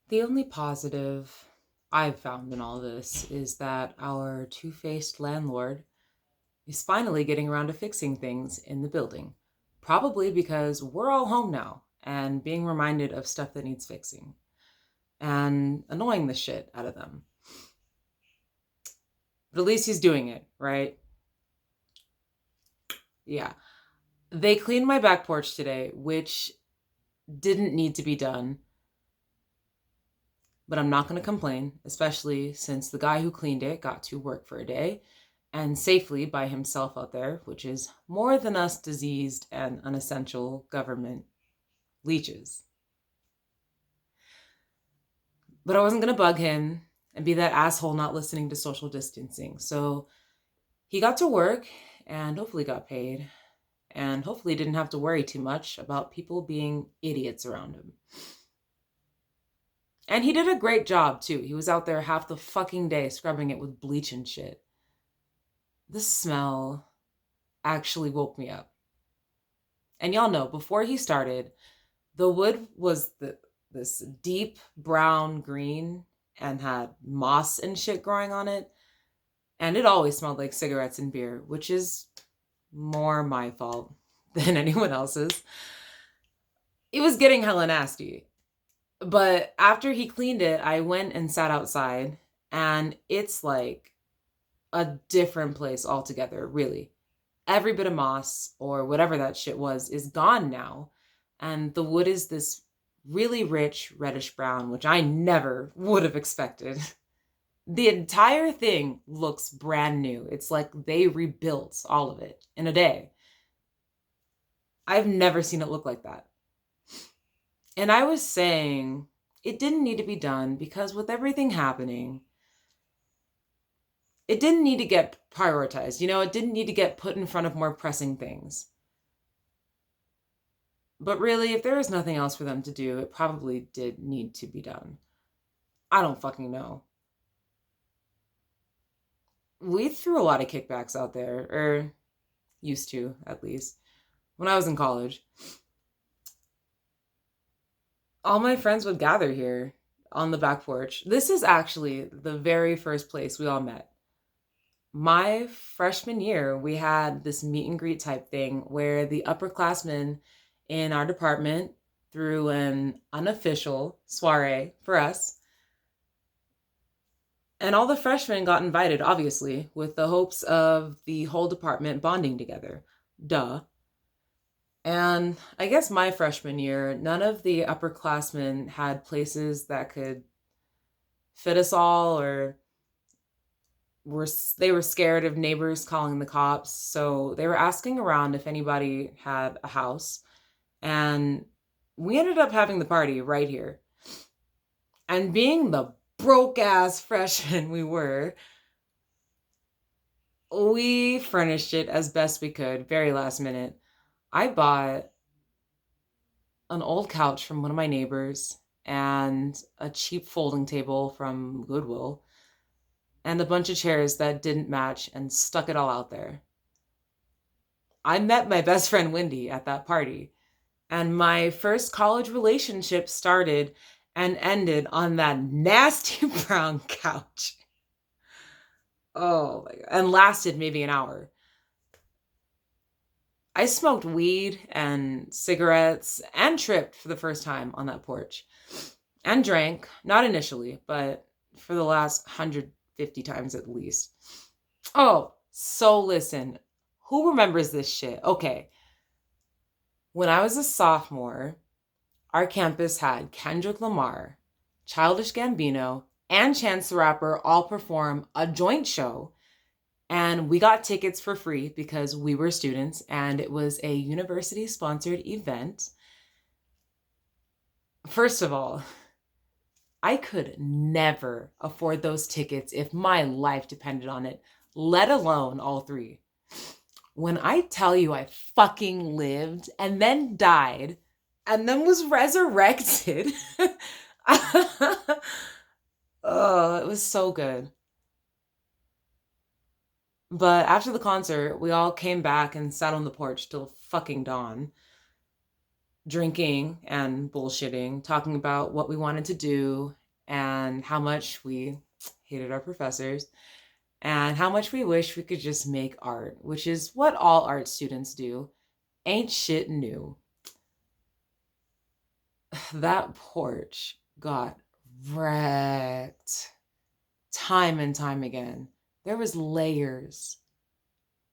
The only positive I've found in all this is that our two faced landlord is finally getting around to fixing things in the building. Probably because we're all home now and being reminded of stuff that needs fixing and annoying the shit out of them. But at least he's doing it, right? Yeah. They cleaned my back porch today, which didn't need to be done, but I'm not going to complain, especially since the guy who cleaned it got to work for a day and safely by himself out there, which is more than us diseased and unessential government leeches. But I wasn't going to bug him and be that asshole not listening to social distancing. So he got to work and hopefully got paid and hopefully didn't have to worry too much about people being idiots around him. And he did a great job too. He was out there half the fucking day scrubbing it with bleach and shit. The smell actually woke me up. And y'all know, before he started, the wood was this deep brown green and had moss and shit growing on it. And it always smelled like cigarettes and beer, which is more my fault than anyone else's. It was getting hella nasty. But after he cleaned it, I went and sat outside, and it's like a different place altogether, really. Every bit of moss or whatever that shit was is gone now. And the wood is this really rich reddish brown, which I never would have expected. The entire thing looks brand new. It's like they rebuilt all of it in a day. I've never seen it look like that. And I was saying it didn't need to be done because with everything happening, it didn't need to get prioritized. It didn't need to get put in front of more pressing things. But really, if there was nothing else for them to do, it probably did need to be done. I don't fucking know. We threw a lot of kickbacks out there, or used to, at least, when I was in college. All my friends would gather here on the back porch. This is actually the very first place we all met. My freshman year, we had this meet and greet type thing where the upperclassmen in our department threw an unofficial soiree for us. And all the freshmen got invited, obviously, with the hopes of the whole department bonding together. Duh. And I guess my freshman year, none of the upperclassmen had places that could fit us all, or they were scared of neighbors calling the cops. So they were asking around if anybody had a house. And we ended up having the party right here. And being the broke ass freshmen we were, we furnished it as best we could, very last minute. I bought an old couch from one of my neighbors and a cheap folding table from Goodwill and a bunch of chairs that didn't match and stuck it all out there. I met my best friend Wendy at that party, and my first college relationship started and ended on that nasty brown couch. Oh my God. And lasted maybe an hour. I smoked weed and cigarettes and tripped for the first time on that porch. And drank, not initially, but for the last 150 times at least. Oh, so listen, who remembers this shit? Okay, when I was a sophomore, our campus had Kendrick Lamar, Childish Gambino, and Chance the Rapper all perform a joint show. And we got tickets for free because we were students and it was a university sponsored event. First of all, I could never afford those tickets if my life depended on it, let alone all three. When I tell you I fucking lived and then died and then was resurrected, oh, it was so good. But after the concert, we all came back and sat on the porch till fucking dawn. drinking and bullshitting, talking about what we wanted to do and how much we hated our professors and how much we wish we could just make art, which is what all art students do. Ain't shit new. That porch got wrecked time and time again. There was layers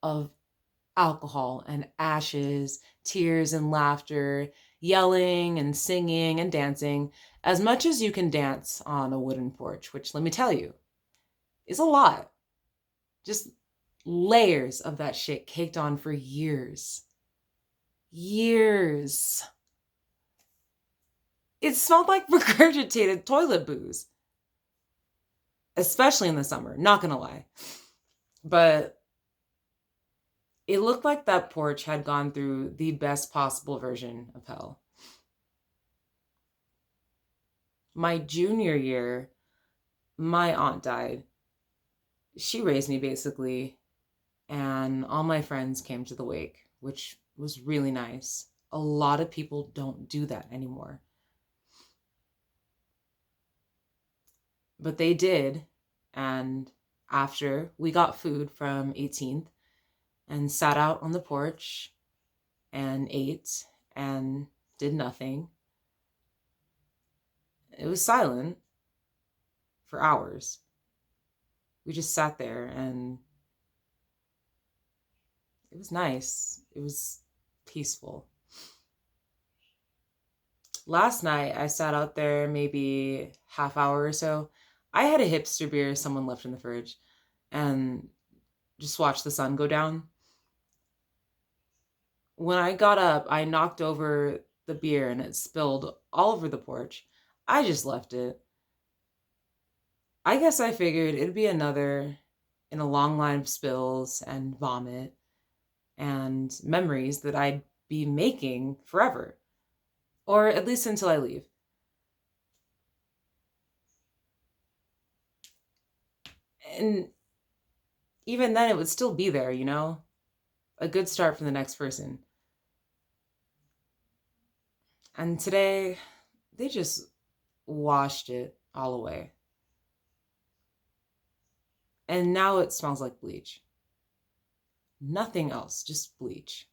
of alcohol and ashes, tears and laughter, yelling and singing and dancing, as much as you can dance on a wooden porch, which let me tell you is a lot. Just layers of that shit caked on for years. Years. It smelled like regurgitated toilet booze, especially in the summer, not gonna lie. But it looked like that porch had gone through the best possible version of hell. My junior year, my aunt died. She raised me basically, and all my friends came to the wake, which was really nice. A lot of people don't do that anymore. But they did, and after we got food from 18th and sat out on the porch and ate and did nothing. It was silent for hours. We just sat there and it was nice. It was peaceful. Last night, I sat out there maybe half hour or so. I had a hipster beer someone left in the fridge and just watched the sun go down. When I got up, I knocked over the beer and it spilled all over the porch. I just left it. I guess I figured it'd be another in a long line of spills and vomit and memories that I'd be making forever, or at least until I leave. And even then, it would still be there, you know? A good start for the next person. And today, they just washed it all away. And now it smells like bleach. Nothing else, just bleach.